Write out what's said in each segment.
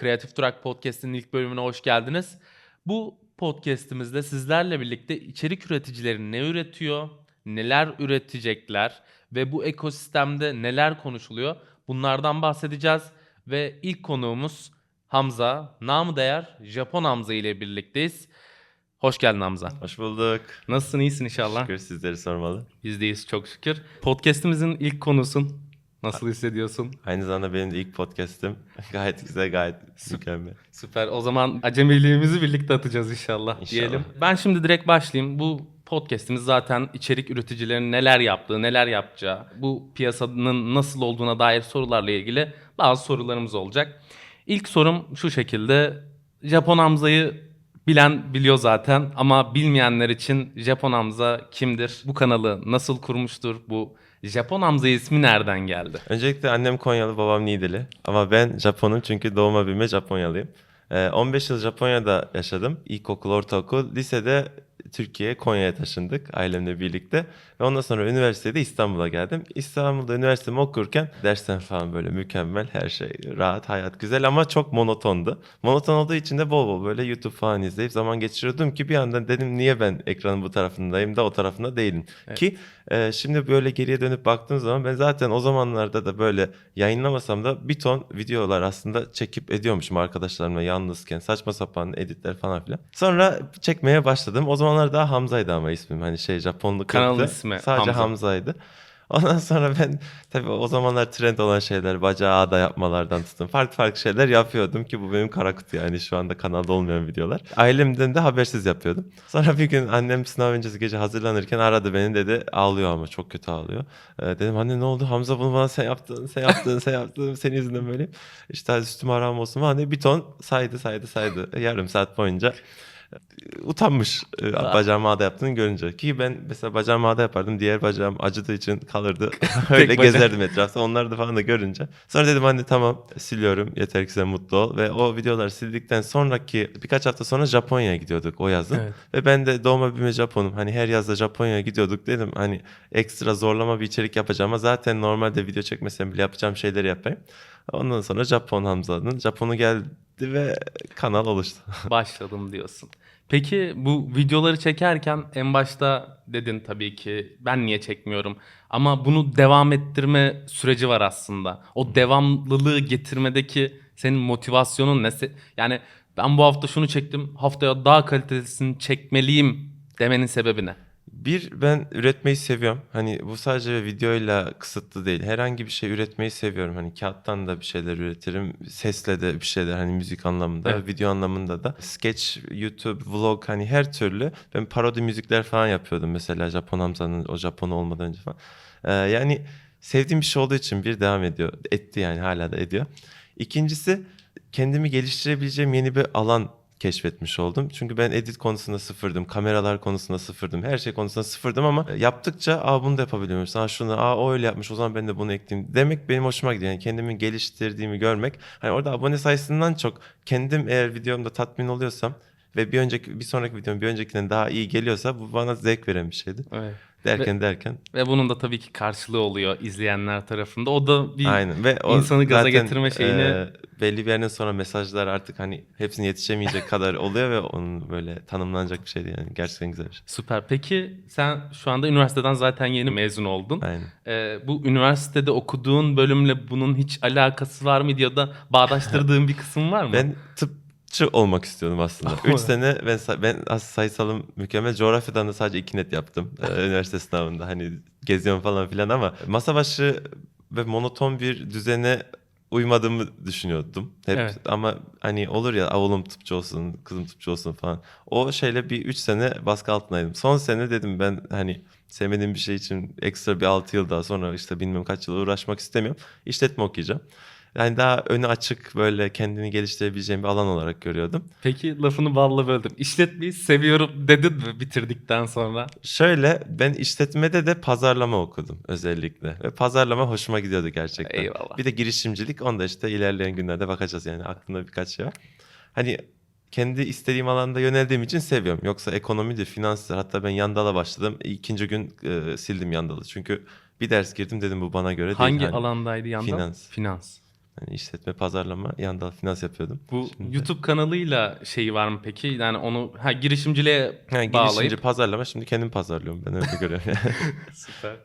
Kreatif Durak Podcast'in ilk bölümüne hoş geldiniz. Bu podcast'imizde sizlerle birlikte içerik üreticileri ne üretiyor, neler üretecekler ve bu ekosistemde neler konuşuluyor bunlardan bahsedeceğiz. Ve ilk konuğumuz Hamza, namı değer Japon Hamza ile birlikteyiz. Hoş geldin Hamza. Hoş bulduk. Nasılsın, iyisin inşallah? Şükür sizleri sormalı. Biz deyiz çok şükür. Podcast'imizin ilk konusun. Nasıl hissediyorsun? Aynı zamanda benim de ilk podcast'im. Gayet güzel, gayet mükemmel. Süper. O zaman acemiliğimizi birlikte atacağız inşallah, diyelim. Ben şimdi direkt başlayayım. Bu podcast'imiz zaten içerik üreticilerinin neler yaptığı, neler yapacağı, bu piyasanın nasıl olduğuna dair sorularla ilgili bazı sorularımız olacak. İlk sorum şu şekilde. Japon Hamza'yı bilen biliyor zaten ama bilmeyenler için Japon Hamza kimdir? Bu kanalı nasıl kurmuştur? Bu Japon Hamza ismi nereden geldi? Öncelikle annem Konyalı, babam Niğdeli. Ama ben Japonum çünkü doğma büyüme Japonyalıyım. 15 yıl Japonya'da yaşadım. İlkokul, ortaokul, lisede Türkiye'ye, Konya'ya taşındık ailemle birlikte. Ve ondan sonra üniversitede İstanbul'a geldim. İstanbul'da üniversitemi okurken dersler falan böyle mükemmel, her şey rahat, hayat güzel ama çok monotondu. Monoton olduğu için de bol bol böyle YouTube falan izleyip zaman geçiriyordum ki bir yandan dedim niye ben ekranın bu tarafındayım da o tarafında değilim. Evet. Ki şimdi böyle geriye dönüp baktığım zaman ben zaten o zamanlarda da böyle yayınlamasam da bir ton videolar aslında çekip ediyormuşum arkadaşlarımla yalnızken, saçma sapan editler falan filan. Sonra çekmeye başladım. O zamanlar daha Hamza'ydı ama ismim, hani Japonluk Kanalın yoktu. ismi Sadece Hamza. Hamza'ydı. Ondan sonra ben tabii o zamanlar trend olan şeyler, bacağı ağda yapmalardan tutun. Farklı şeyler yapıyordum ki bu benim kara kutu, yani şu anda kanalda olmayan videolar. Ailemden de habersiz yapıyordum. Sonra bir gün annem sınav öncesi gece hazırlanırken aradı beni, dedi ağlıyor ama çok kötü ağlıyor. Dedim anne ne oldu? Hamza bunu bana sen yaptın, senin yüzünden böyle. İşte üstüme haram olsun falan diye bir ton saydı yarım saat boyunca. Utanmış bacağım ağda yaptığını görünce. Ki ben mesela bacağım ağda yapardım. Diğer bacağım acıdığı için kalırdı. Öyle bacak. gezerdim etrafta. Onları da falan da görünce. Sonra dedim anne tamam siliyorum. Yeter ki sen mutlu ol. Ve o videoları sildikten sonraki birkaç hafta sonra Japonya'ya gidiyorduk o yazın. Evet. Ve ben de doğma büyüme Japonum. Hani her yazda Japonya'ya gidiyorduk, dedim. Hani ekstra zorlama bir içerik yapacağım ama zaten normalde video çekmesem bile yapacağım şeyleri yapayım. Ondan sonra Japon Hamza'nın Japon'u geldi ve kanal oluştu. Başladım diyorsun. Peki bu videoları çekerken en başta dedin tabii ki ben niye çekmiyorum ama bunu devam ettirme süreci var aslında. O devamlılığı getirmedeki senin motivasyonun ne? Yani ben bu hafta şunu çektim, haftaya daha kalitesini çekmeliyim demenin sebebi ne? Ben üretmeyi seviyorum. Hani bu sadece videoyla kısıtlı değil. Herhangi bir şey üretmeyi seviyorum. Hani kağıttan da bir şeyler üretirim. Sesle de bir şeyler, hani müzik anlamında, Evet. video anlamında da. Sketch, YouTube, vlog, hani her türlü. Ben parodi müzikler falan yapıyordum mesela Japon Hamza'nın o Japon olmadan önce falan. Yani sevdiğim bir şey olduğu için bir devam ediyor. Etti yani, hala da ediyor. İkincisi, kendimi geliştirebileceğim yeni bir alan keşfetmiş oldum. Çünkü ben edit konusunda sıfırdım, kameralar konusunda sıfırdım, her şey konusunda sıfırdım ama yaptıkça bunu da yapabiliyormuş. Şunu, o öyle yapmış, o zaman ben de bunu ekleyeyim demek benim hoşuma gidiyor. Yani kendimi geliştirdiğimi görmek. Hani orada abone sayısından çok kendim eğer videomda tatmin oluyorsam ve bir sonraki videom bir öncekinden daha iyi geliyorsa bu bana zevk veren bir şeydi. Evet. Derken. Ve bunun da tabii ki karşılığı oluyor izleyenler tarafında. O da bir Aynen. Ve o insanı gaza zaten, getirme şeyini belli bir yerden sonra mesajlar artık hani hepsine yetişemeyecek kadar oluyor ve onun böyle tanımlanacak bir şeydi yani. Gerçekten güzel bir şey. süper. Peki sen şu anda üniversiteden zaten yeni mezun oldun. Aynen. Bu üniversitede okuduğun bölümle bunun hiç alakası var mıydı ya da bağdaştırdığın bir kısım var mı? Ben tıpçı olmak istiyordum aslında. 3 sene ben aslında sayısalım mükemmel. Coğrafyadan da sadece 2 net yaptım. Üniversite sınavında hani geziyorum falan filan ama masa başı ve monoton bir düzene uymadığımı düşünüyordum hep. Evet. Ama hani olur ya, oğlum tıpçı olsun, kızım tıpçı olsun falan. O şeyle bir 3 sene baskı altındaydım. Son sene dedim ben hani sevmediğim bir şey için ekstra bir 6 yıl daha sonra işte bilmem kaç yıl uğraşmak istemiyorum. İşletme okuyacağım. Yani daha önü açık, böyle kendini geliştirebileceğim bir alan olarak görüyordum. Peki lafını balla böldüm. İşletmeyi seviyorum dedin mi bitirdikten sonra? Şöyle, ben işletmede de pazarlama okudum özellikle. Ve pazarlama hoşuma gidiyordu gerçekten. Eyvallah. Bir de girişimcilik, onda işte ilerleyen günlerde bakacağız, yani aklımda birkaç şey var. Hani kendi istediğim alanda yöneldiğim için seviyorum. Yoksa ekonomidir, finanstır. Hatta ben Yandal'a başladım. İkinci gün sildim Yandal'ı. Çünkü bir ders girdim, dedim bu bana göre değil. Hangi Hani alandaydı yandan? finans. Finans. Yani işletme, pazarlama, yanında finans yapıyordum. Bu Şimdi YouTube kanalıyla şeyi var mı peki? Yani onu girişimciliğe yani bağlayıp. girişimci, pazarlama, şimdi kendim pazarlıyorum. Ben öyle görüyorum. Süper.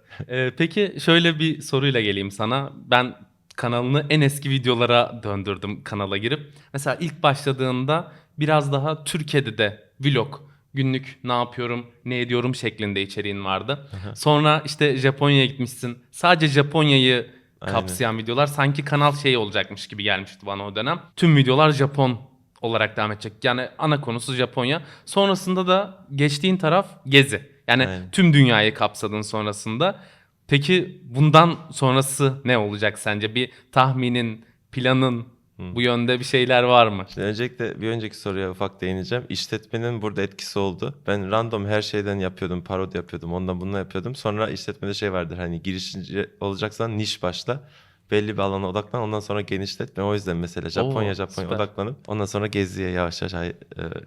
Peki şöyle bir soruyla geleyim sana. Ben kanalını en eski videolara döndürdüm kanala girip. Mesela ilk başladığında biraz daha Türkiye'de de vlog, günlük ne yapıyorum, ne ediyorum şeklinde içeriğin vardı. Sonra işte Japonya'ya gitmişsin. Sadece Japonya'yı Aynen. kapsayan videolar, sanki kanal şey olacakmış gibi gelmişti bana o dönem. Tüm videolar Japon olarak devam edecek. Yani ana konusu Japonya. Sonrasında da geçtiğin taraf gezi. Yani Aynen. tüm dünyayı kapsadın sonrasında. Peki bundan sonrası ne olacak sence? Bir tahminin, planın, bu yönde bir şeyler var mı? Şimdi öncelikle bir önceki soruya ufak değineceğim. İşletmenin burada etkisi oldu. Ben random her şeyden yapıyordum, parodi yapıyordum, ondan bundan yapıyordum. Sonra işletmede şey vardır, hani girişimci olacaksan niş başla. Belli bir alana odaklan, ondan sonra genişlet. Ben o yüzden mesela Japonya süper. odaklanıp ondan sonra geziye yavaş yavaş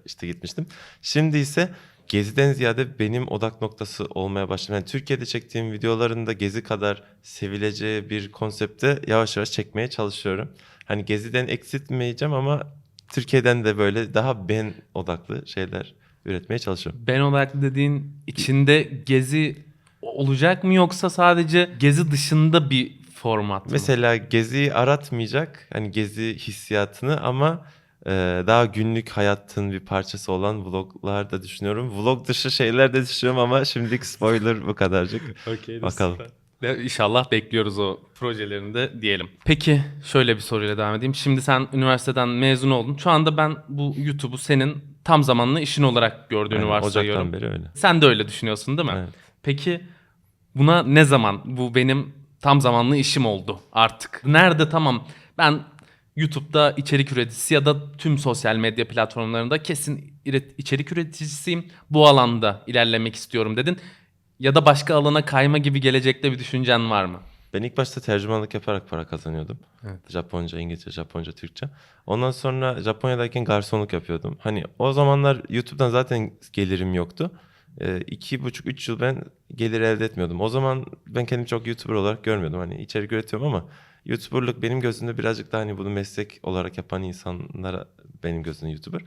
işte gitmiştim. Şimdi ise geziden ziyade benim odak noktası olmaya başladım. Yani Türkiye'de çektiğim videoların da gezi kadar sevileceği bir konsepte yavaş yavaş çekmeye çalışıyorum. Hani geziden eksiltmeyeceğim ama Türkiye'den de böyle daha ben odaklı şeyler üretmeye çalışıyorum. Ben odaklı dediğin içinde gezi olacak mı, yoksa sadece gezi dışında bir format mı? Mesela geziyi aratmayacak, hani gezi hissiyatını ama daha günlük hayatın bir parçası olan vloglar da düşünüyorum. Vlog dışı şeyler de düşünüyorum ama şimdilik spoiler bu kadarcık. Okey, Bakalım. süper. Ve İnşallah bekliyoruz o projelerini de diyelim. Peki şöyle bir soruyla devam edeyim. Şimdi sen üniversiteden mezun oldun. Şu anda ben bu YouTube'u senin tam zamanlı işin olarak gördüğünü Aynen, varsayıyorum. Ocak'tan beri öyle. Sen de öyle düşünüyorsun değil mi? Evet. Peki buna ne zaman bu benim tam zamanlı işim oldu artık? Nerede tamam ben YouTube'da içerik üreticisi ya da tüm sosyal medya platformlarında kesin içerik üreticisiyim. Bu alanda ilerlemek istiyorum dedin. Ya da başka alana kayma gibi gelecekte bir düşüncen var mı? Ben ilk başta tercümanlık yaparak para kazanıyordum. Evet. Japonca, İngilizce, Japonca, Türkçe. Ondan sonra Japonya'dayken garsonluk yapıyordum. Hani o zamanlar YouTube'dan zaten gelirim yoktu. 2,5-3 yıl ben gelir elde etmiyordum. O zaman ben kendimi çok YouTuber olarak görmüyordum. Hani içerik üretiyorum ama YouTuber'lık benim gözümde birazcık daha hani bunu meslek olarak yapan insanlara benim gözümde YouTuber.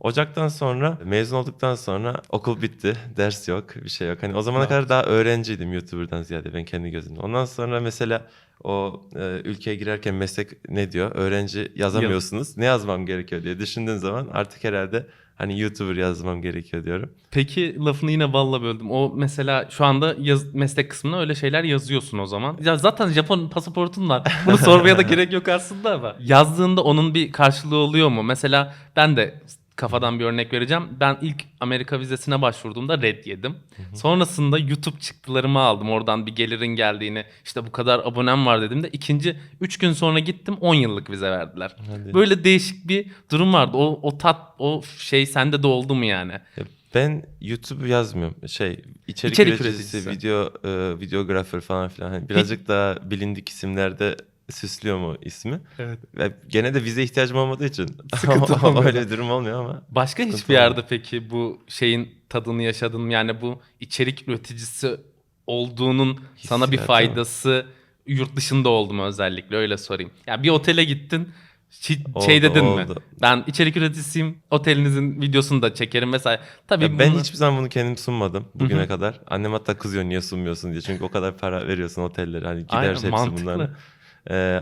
Ocaktan sonra, mezun olduktan sonra okul bitti. Ders yok, bir şey yok. Hani o zamana kadar daha öğrenciydim YouTuber'dan ziyade ben kendi gözümde. Ondan sonra mesela o ülkeye girerken meslek ne diyor? Öğrenci yazamıyorsunuz. Ne yazmam gerekiyor diye düşündüğün zaman artık herhalde hani YouTuber yazmam gerekiyor diyorum. Peki lafını yine balla böldüm. O mesela şu anda meslek kısmına öyle şeyler yazıyorsun o zaman. Ya zaten Japon pasaportun var. Bunu sormaya da gerek yok aslında ama. Yazdığında onun bir karşılığı oluyor mu? Mesela ben de kafadan bir örnek vereceğim. Ben ilk Amerika vizesine başvurduğumda red yedim. Sonrasında YouTube çıktılarımı aldım. Oradan bir gelirin geldiğini, işte bu kadar abonem var dediğimde ikinci 3 gün sonra gittim, 10 yıllık vize verdiler. Hadi. Böyle değişik bir durum vardı. O şey sende de oldu mu yani? Ya ben YouTube yazmıyorum. İçerik İçerik üreticisi, üreticisi. videografer falan filan. Hani birazcık daha bilindik isimlerde süslüyor mu ismi? Evet. Ve gene de vize ihtiyacım olmadığı için Sıkıntı olmuyor. öyle bir durum olmuyor ama. Başka Sıkıntı hiçbir yerde olmuyor. peki bu şeyin tadını yaşadın mı? Yani bu içerik üreticisi olduğunun sana bir Hissiyatı mı? faydası yurt dışında oldu mu, özellikle öyle sorayım. Ya bir otele gittin, şey Oldu, dedin mi? oldu. Ben içerik üreticisiyim, otelinizin videosunu da çekerim vesaire. Tabii Ya ben bunu- hiçbir zaman bunu kendim sunmadım bugüne kadar. Annem hatta kızıyor niye sunmuyorsun diye. Çünkü o kadar para veriyorsun otellere. Hani gider Aynen, hepsi mantıklı. bunların.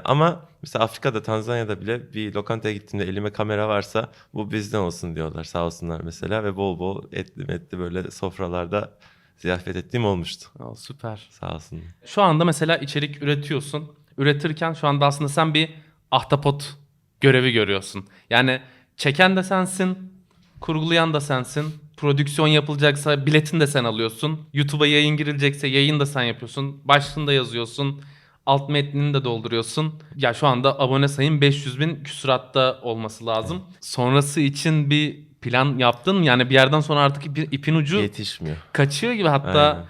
Ama mesela Afrika'da, Tanzanya'da bile bir lokantaya gittiğimde elime kamera varsa bu bizden olsun diyorlar, sağ olsunlar mesela. Ve bol bol etli böyle sofralarda ziyafet ettiğim olmuştu. Aa, süper. Sağ olsunlar. Şu anda mesela içerik üretiyorsun. Üretirken şu anda aslında sen bir ahtapot görevi görüyorsun. Yani çeken de sensin, kurgulayan da sensin. Prodüksiyon yapılacaksa biletini de sen alıyorsun. YouTube'a yayın girilecekse yayın da sen yapıyorsun. Başlığını da yazıyorsun. Alt metnini de dolduruyorsun. Ya şu anda abone sayın 500 bin küsuratta olması lazım. Sonrası için bir plan yaptın mı? Yani bir yerden sonra artık ipin ucu Yetişmiyor. kaçıyor gibi, hatta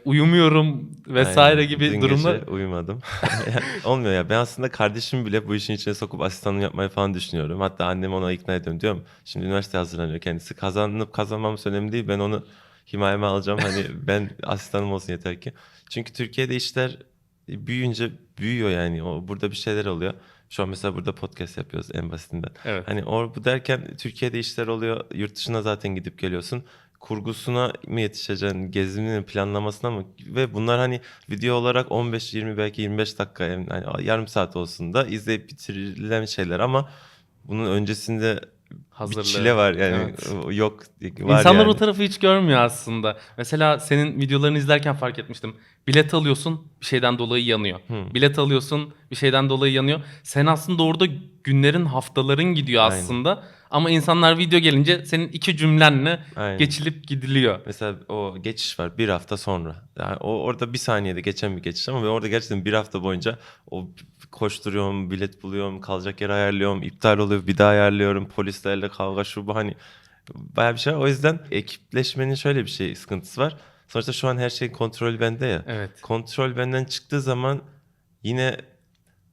uyumuyorum vesaire Aynen. gibi Dün durumlar. gece uyumadım. Olmuyor ya. Ben aslında kardeşimi bile bu işin içine sokup asistanlık yapmayı falan düşünüyorum. Hatta annemi ona ikna ediyorum. Diyorum şimdi üniversite hazırlanıyor kendisi. Kazanıp kazanmamız önemli değil. Ben onu himayeme alacağım. Hani ben asistanım olsun yeter ki. Çünkü Türkiye'de işler büyüyünce büyüyor yani. Burada bir şeyler oluyor. Şu an mesela burada podcast yapıyoruz en basitinden. Evet. Hani bu derken Türkiye'de işler oluyor. Yurt dışına zaten gidip geliyorsun. Kurgusuna mı yetişeceksin, gezinin planlamasına mı? Ve bunlar hani video olarak 15-20 belki 25 dakika yani yarım saat olsun da izleyip bitirilen şeyler ama bunun öncesinde bir çile var yani Evet. yok var İnsanlar yani. o tarafı hiç görmüyor aslında. Mesela senin videolarını izlerken fark etmiştim. Bilet alıyorsun, bir şeyden dolayı yanıyor. Bilet alıyorsun, bir şeyden dolayı yanıyor. Sen aslında orada günlerin, haftaların gidiyor Aynen. aslında. Ama insanlar video gelince senin 2 cümlenle Aynen. geçilip gidiliyor. Mesela o geçiş var bir hafta sonra. Yani orada bir saniyede geçen bir geçiş ama ben orada gerçekten bir hafta boyunca o koşturuyorum, bilet buluyorum, kalacak yer ayarlıyorum, iptal oluyor, bir daha ayarlıyorum, polislerle kavga şu bu hani bayağı bir şey var. O yüzden ekipleşmenin şöyle bir şey sıkıntısı var. Sonuçta şu an her şey kontrol bende ya. Evet. Kontrol benden çıktığı zaman yine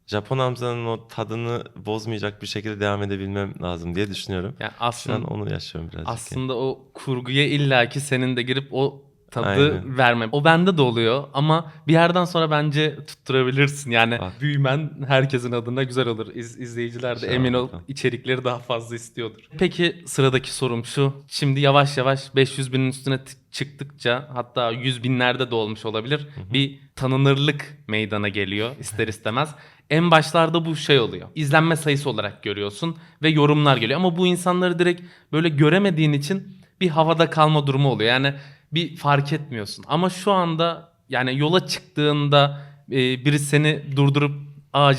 Japon Hamza'nın o tadını bozmayacak bir şekilde devam edebilmem lazım diye düşünüyorum. Yani Şu an aslında onu yaşıyorum birazcık. aslında o kurguya illaki senin de girip o tadı Aynen. vermem. O bende de oluyor ama bir yerden sonra bence tutturabilirsin. Yani Bak. büyümen herkesin adına güzel olur. İzleyiciler de İnşallah emin ol bakalım. içerikleri daha fazla istiyordur. Peki sıradaki sorum şu. Şimdi yavaş yavaş 500 binin üstüne çıktıkça hatta 100 binlerde de olmuş olabilir. Bir tanınırlık meydana geliyor ister istemez. En başlarda bu şey oluyor. İzlenme sayısı olarak görüyorsun ve yorumlar geliyor. Ama bu insanları direkt böyle göremediğin için bir havada kalma durumu oluyor. Yani bir fark etmiyorsun. Ama şu anda yani yola çıktığında biri seni durdurup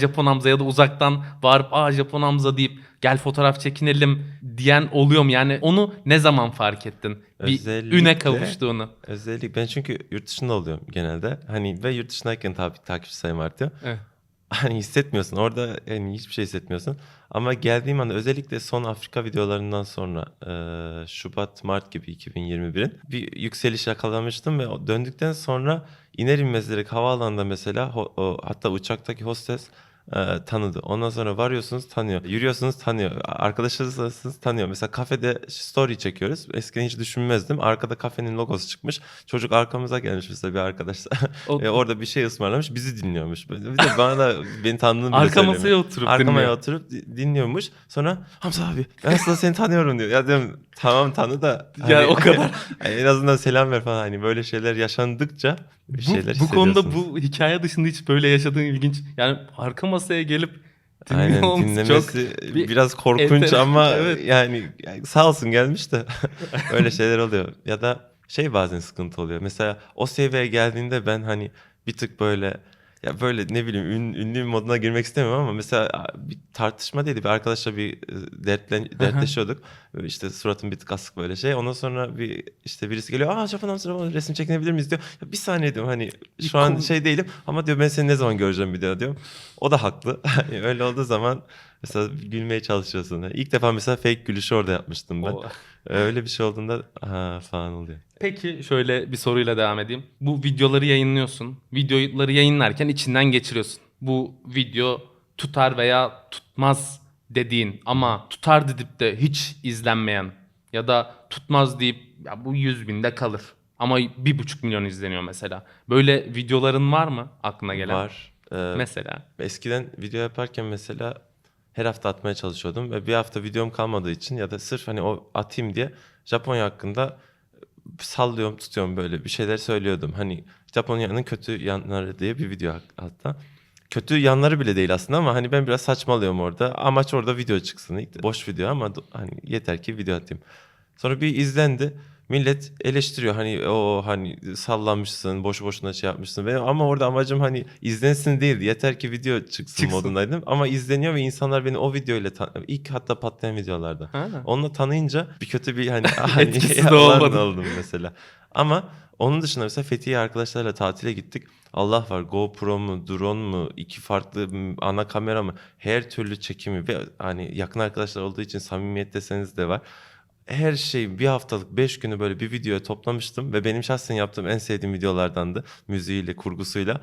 Japon Hamza ya da uzaktan bağırıp Japon Hamza deyip gel fotoğraf çekinelim diyen oluyor mu? Yani onu ne zaman fark ettin? Bir üne kavuştuğunu. Özellikle ben çünkü yurt dışında oluyorum genelde. Hani ve yurt dışındayken tabii takipçi sayım artıyor. Evet. Hani hissetmiyorsun. Orada yani hiçbir şey hissetmiyorsun. Ama geldiğim anda özellikle son Afrika videolarından sonra Şubat, Mart gibi 2021'in bir yükseliş yakalamıştım ve döndükten sonra iner inmez direkt havaalanında mesela hatta uçaktaki hostes tanıdı. Ondan sonra varıyorsunuz tanıyor. Yürüyorsunuz tanıyor. Arkadaşlarınız tanıyor. Mesela kafede story çekiyoruz. Eskiden hiç düşünmezdim. Arkada kafenin logosu çıkmış. Çocuk arkamıza gelmiş mesela bir arkadaş. Orada bir şey ısmarlamış. Bizi dinliyormuş. Bir de bana da beni tanıdığını bile Arka söylemiyor. masaya oturup Arka dinliyor. masaya oturup dinliyormuş. Sonra Hamza abi ben aslında seni tanıyorum diyor. Ya diyorum tamam tanı da. Ya hani, o kadar. en azından selam ver falan. Hani böyle şeyler yaşandıkça bir şeyler Bu konuda hissediyorsunuz. bu hikaye dışında hiç böyle yaşadığın ilginç. Yani arka masaya gelip dinliyor Aynen olması dinlemesi çok biraz korkunç ama Evet. yani sağ olsun gelmiş de öyle şeyler oluyor. Ya da şey bazen sıkıntı oluyor. Mesela o seviyeye geldiğinde ben hani bir tık böyle ya böyle ne bileyim ünlü moduna girmek istemiyorum ama mesela bir tartışma değildi. Bir arkadaşla bir dertleşiyorduk. İşte suratım bir tık asık böyle şey. Ondan sonra bir işte birisi geliyor. Japon Amsterdam resim çekinebilir miyiz diyor. Ya bir saniye diyorum hani şu an şey değilim ama diyor ben seni ne zaman göreceğim bir daha diyorum. O da haklı. Öyle olduğu zaman mesela gülmeye çalışıyorsun. İlk defa mesela fake gülüşü orada yapmıştım ben. Öyle bir şey olduğunda falan oluyor. Peki şöyle bir soruyla devam edeyim. Bu videoları yayınlıyorsun. Videoları yayınlarken içinden geçiriyorsun. Bu video tutar veya tutmaz dediğin ama tutar dedip de hiç izlenmeyen ya da tutmaz deyip ya bu 100 binde kalır. Ama 1,5 milyon izleniyor mesela. Böyle videoların var mı aklına gelen? Var. Mesela. Eskiden video yaparken mesela her hafta atmaya çalışıyordum ve bir hafta videom kalmadığı için ya da sırf hani o atayım diye Japonya hakkında sallıyorum tutuyorum böyle bir şeyler söylüyordum. Hani Japonya'nın kötü yanları diye bir video hatta. Kötü yanları bile değil aslında ama hani ben biraz saçmalıyorum orada. Amaç orada video çıksın. Boş video ama hani yeter ki video atayım. Sonra bir izlendi. Millet eleştiriyor hani o hani sallanmışsın, boşu boşuna şey yapmışsın. Benim ama orada amacım hani izlensin değildi. Yeter ki video çıksın modundaydım. Ama izleniyor ve insanlar beni o videoyla ilk hatta patlayan videolarda. Onunla tanıyınca bir kötü bir hani etkisi de olmadı. oldum mesela. Ama onun dışında mesela Fethiye arkadaşlarla tatile gittik. Allah var GoPro mu, drone mu, iki farklı ana kamera mı her türlü çekimi ve hani yakın arkadaşlar olduğu için samimiyet deseniz de var. Her şey bir haftalık 5 günü böyle bir videoya toplamıştım ve benim şahsen yaptığım en sevdiğim videolardandı. Müziğiyle, kurgusuyla.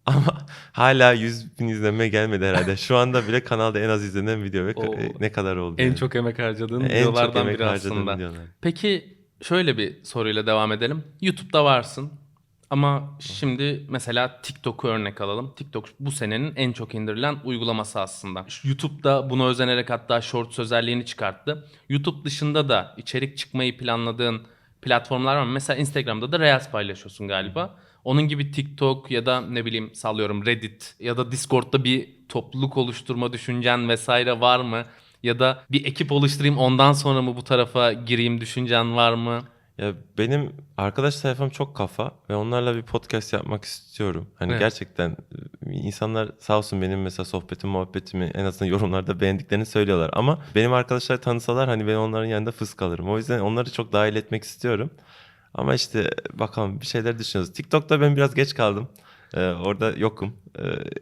Ama hala 100 bin izlenme gelmedi herhalde. Şu anda bile kanalda en az izlenen video ve ne kadar oldu En yani. çok emek harcadığın En çok videolardan emek biri harcadığım aslında. videolar. Peki şöyle bir soruyla devam edelim. YouTube'da varsın Ama şimdi mesela TikTok'u örnek alalım. TikTok bu senenin en çok indirilen uygulaması aslında. YouTube'da buna özenerek hatta Shorts özelliğini çıkarttı. YouTube dışında da içerik çıkmayı planladığın platformlar var mı? Mesela Instagram'da da Reels paylaşıyorsun galiba. Onun gibi TikTok ya da ne bileyim sallıyorum Reddit ya da Discord'da bir topluluk oluşturma düşüncen vesaire var mı? Ya da bir ekip oluşturayım ondan sonra mı bu tarafa gireyim düşüncen var mı? Ya benim arkadaş sayfam çok kafa ve onlarla bir podcast yapmak istiyorum. Hani Evet. gerçekten insanlar sağ olsun benim mesela sohbetim muhabbetimi en azından yorumlarda beğendiklerini söylüyorlar. Ama benim arkadaşlar tanısalar hani ben onların yanında fıs kalırım. O yüzden onları çok dahil etmek istiyorum. Ama işte bakalım bir şeyler düşünüyoruz. TikTok'ta ben biraz geç kaldım. Orada yokum.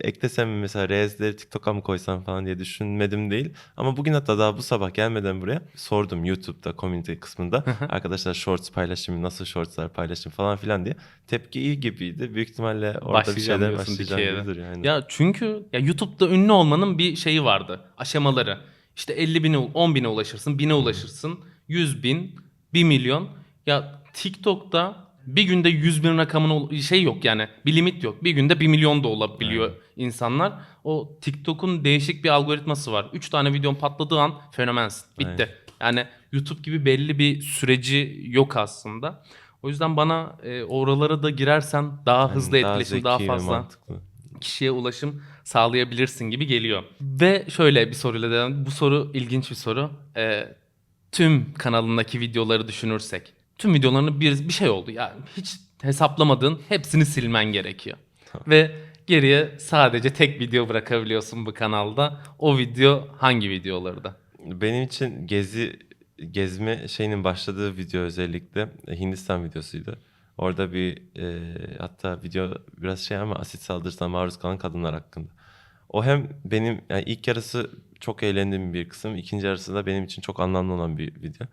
Eklesem mi mesela Reels'leri TikTok'a mı koysam falan diye düşünmedim değil. Ama bugün hatta daha bu sabah gelmeden buraya sordum YouTube'da community kısmında. Arkadaşlar shorts paylaşayım, nasıl shortslar paylaşayım falan filan diye. Tepki iyi gibiydi. Büyük ihtimalle orada bir Başlayacağım şeyler diyorsun başlayacağım dikeye gibi de. duruyor. Yani. Ya çünkü ya YouTube'da ünlü olmanın bir şeyi vardı. Aşamaları. İşte 50 bine, 10 bine ulaşırsın, 1000'e ulaşırsın, 100 bin, 1 milyon. Ya TikTok'ta bir günde 100 bin rakamın şey yok yani. Bir limit yok. Bir günde 1 milyon da olabiliyor insanlar. O TikTok'un değişik bir algoritması var. 3 tane videon patladığı an fenomensin. Bitti. Yani YouTube gibi belli bir süreci yok aslında. O yüzden bana oralara da girersen daha hızlı Daha etkileşim, daha zeki ve fazla mantıklı. kişiye ulaşım sağlayabilirsin gibi geliyor. Ve şöyle bir soruyla devam. Bu soru ilginç bir soru. Tüm kanalındaki videoları düşünürsek. Tüm videolarını bir şey oldu. Yani hiç hesaplamadığın hepsini silmen gerekiyor. Ve geriye sadece tek video bırakabiliyorsun bu kanalda. O video hangi videoları? Benim için gezme şeyinin başladığı video özellikle Hindistan videosuydu. Orada hatta video biraz şey ama asit saldırısına maruz kalan kadınlar hakkında. O hem benim yani ilk yarısı çok eğlendiğim bir kısım, ikinci yarısı da benim için çok anlamlı olan bir video.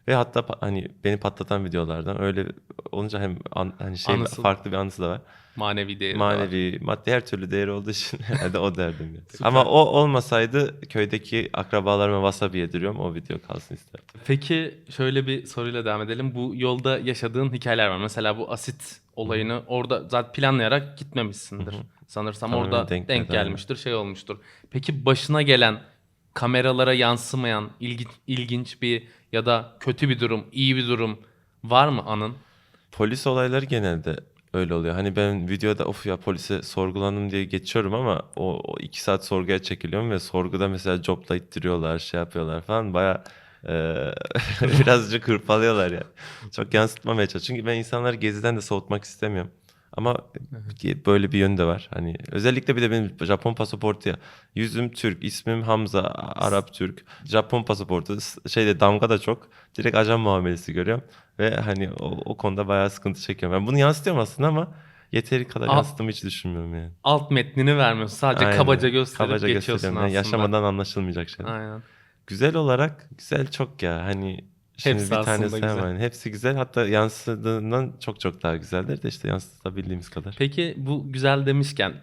Ve hatta hani beni patlatan videolardan öyle olunca hem hani Anısı, farklı bir anısı da var. manevi değeri de var. Manevi, maddi her türlü değeri olduğu için herhalde o derdim yani. Süper. Ama o olmasaydı köydeki akrabalarıma wasabi yediriyorum. O video kalsın isterdim. Peki şöyle bir soruyla devam edelim. Bu yolda yaşadığın hikayeler var. Mesela bu asit olayını orada zaten planlayarak gitmemişsindir. Sanırsam Tamamen orada denk denk geldi, aynen. gelmiştir, şey olmuştur. Peki başına gelen kameralara yansımayan ilginç bir ya da kötü bir durum, iyi bir durum var mı anın? Polis olayları genelde öyle oluyor. Hani ben videoda of ya polise sorgulandım diye geçiyorum ama o 2 saat sorguya çekiliyorum ve sorguda mesela copla ittiriyorlar, şey yapıyorlar falan. Baya birazcık hırpalıyorlar ya. Çok yansıtmamaya çalışıyorum. Çünkü ben insanları geziden de soğutmak istemiyorum. Ama böyle bir yönü de var. Hani özellikle bir de benim Japon pasaportu ya. Yüzüm Türk, ismim Hamza, Arap Türk. Japon pasaportu, şeyde damga da çok. Direkt ajan muamelesi görüyorum. Ve hani o konuda bayağı sıkıntı çekiyorum. Ben bunu yansıtıyorum aslında ama yeteri kadar Al- yansıttığımı hiç düşünmüyorum yani. Alt metnini vermiyorsun. Sadece Aynen. kabaca gösterip Kabaca geçiyorsun gösteriyorum. Yani aslında. yaşamadan anlaşılmayacak şeyler. Aynen. Güzel olarak güzel çok ya. Hani şimdi Hepsi bir aslında tanesi güzel. hemen. Hepsi güzel. Hatta yansıdığından çok çok daha güzeldir de işte yansıtabildiğimiz kadar. Peki bu güzel demişken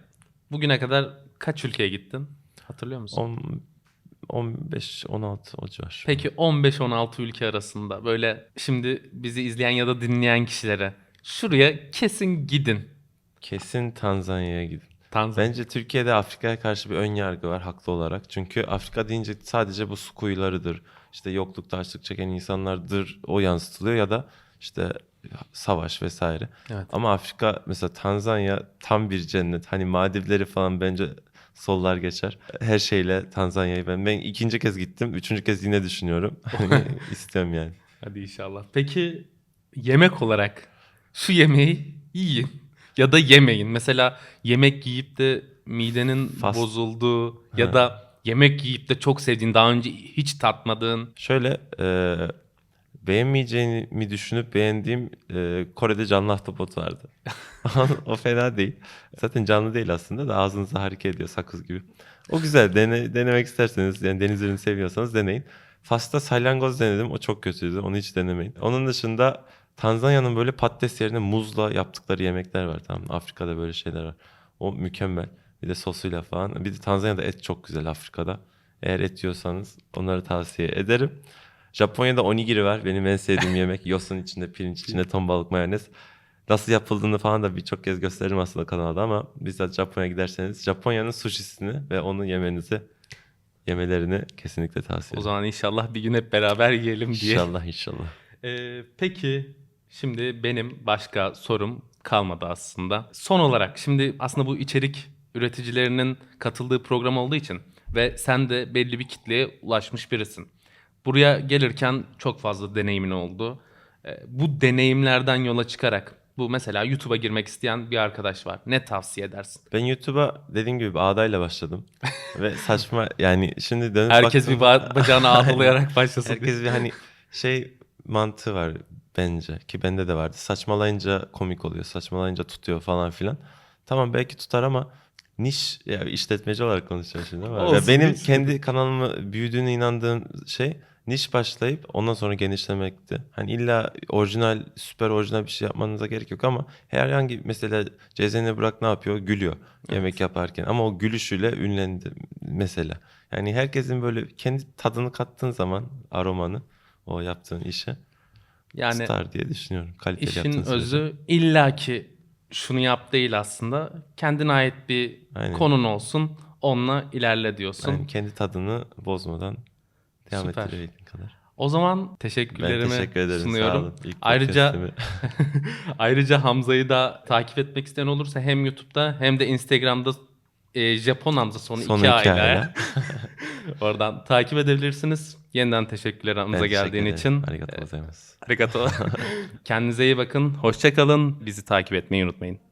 bugüne kadar kaç ülkeye gittin? Hatırlıyor musun? 15-16 o civar. Peki 15-16 ülke arasında böyle şimdi bizi izleyen ya da dinleyen kişilere şuraya kesin gidin. Kesin Tanzanya'ya gidin. Tanzanya. Bence Türkiye'de Afrika'ya karşı bir ön yargı var haklı olarak. Çünkü Afrika deyince sadece bu su kuyularıdır. İşte yoklukta açlık çeken insanlardır o yansıtılıyor ya da işte savaş vesaire. Evet. Ama Afrika mesela Tanzanya tam bir cennet. Hani Maldivleri falan bence sollar geçer. Her şeyle Tanzanya'yı ben ikinci kez gittim. Üçüncü kez yine düşünüyorum. Hani istiyorum yani. Hadi inşallah. Peki yemek olarak şu yemeği yiyin ya da yemeyin. Mesela yemek yiyip de midenin Fast. bozulduğu ya da yemek yiyip de çok sevdiğin, daha önce hiç tatmadığın. Şöyle beğenmeyeceğimi düşünüp beğendiğim Kore'de canlı ahtapot vardı. O fena değil. Zaten canlı değil aslında da ağzınızda hareket ediyor sakız gibi. O güzel. Denemek isterseniz yani deniz ürünü seviyorsanız deneyin. Fas'ta salyangoz denedim. O çok kötüydü. Onu hiç denemeyin. Onun dışında Tanzanya'nın böyle patates yerine muzla yaptıkları yemekler var. Tamam mı? Afrika'da böyle şeyler var. O mükemmel. Bir de sosuyla falan. Bir de Tanzanya'da et çok güzel Afrika'da. Eğer et yiyorsanız onları tavsiye ederim. Japonya'da onigiri var. Benim en sevdiğim yemek. Yosun içinde, pirinç içinde, ton balık mayonez. nasıl yapıldığını falan da birçok kez gösteririm aslında kanalda ama bizzat Japonya'ya giderseniz Japonya'nın sushisini ve onu yemelerini kesinlikle tavsiye O ederim. zaman inşallah bir gün hep beraber yiyelim diye. İnşallah inşallah. Peki şimdi benim başka sorum kalmadı aslında. Son olarak şimdi aslında bu içerik üreticilerinin katıldığı program olduğu için ve sen de belli bir kitleye ulaşmış birisin. Buraya gelirken çok fazla deneyimin oldu. Bu deneyimlerden yola çıkarak bu mesela YouTube'a girmek isteyen bir arkadaş var. Ne tavsiye edersin? Ben YouTube'a dediğim gibi ağdayla başladım. Ve saçma yani şimdi dönüp Herkes bir baktığımda- bacağını ağdalayarak başlasın. Herkes bir hani şey mantığı var bence ki bende de vardı. Saçmalayınca komik oluyor, saçmalayınca tutuyor falan filan. Tamam belki tutar ama niş ya işletmeci olarak konuşuyorum şimdi ama Olsun, benim hiç kendi kanalımı büyüdüğüne inandığım şey niş başlayıp ondan sonra genişlemekti. Hani illa orijinal, süper orijinal bir şey yapmanıza gerek yok ama herhangi mesela Cezene Burak ne yapıyor? Gülüyor yemek yaparken ama o gülüşüyle ünlendi mesela. Yani herkesin böyle kendi tadını kattığın zaman aromanı o yaptığın işe Yani tutar diye düşünüyorum. Kaliteli İşin yaptığın sürece. özü illaki şunu yap değil aslında. Kendine ait bir Aynen. konun olsun. Onunla ilerle diyorsun. Yani kendi tadını bozmadan devam Süper. ettirebildiğin kadar. O zaman Ben teşekkürlerimi teşekkür ederim. sunuyorum. Sağ olun. İlk Ayrıca podcast'imi. ayrıca Hamza'yı da takip etmek isteyen olursa hem YouTube'da hem de Instagram'da Japon Hamza sonu Son 2 2 ayla ayla. oradan takip edebilirsiniz. Yeniden teşekkürler Hamza Ben teşekkür geldiğin ederim. için. Arigatou gozaimasu. Arigato. Kendinize iyi bakın. Hoşça kalın. Bizi takip etmeyi unutmayın.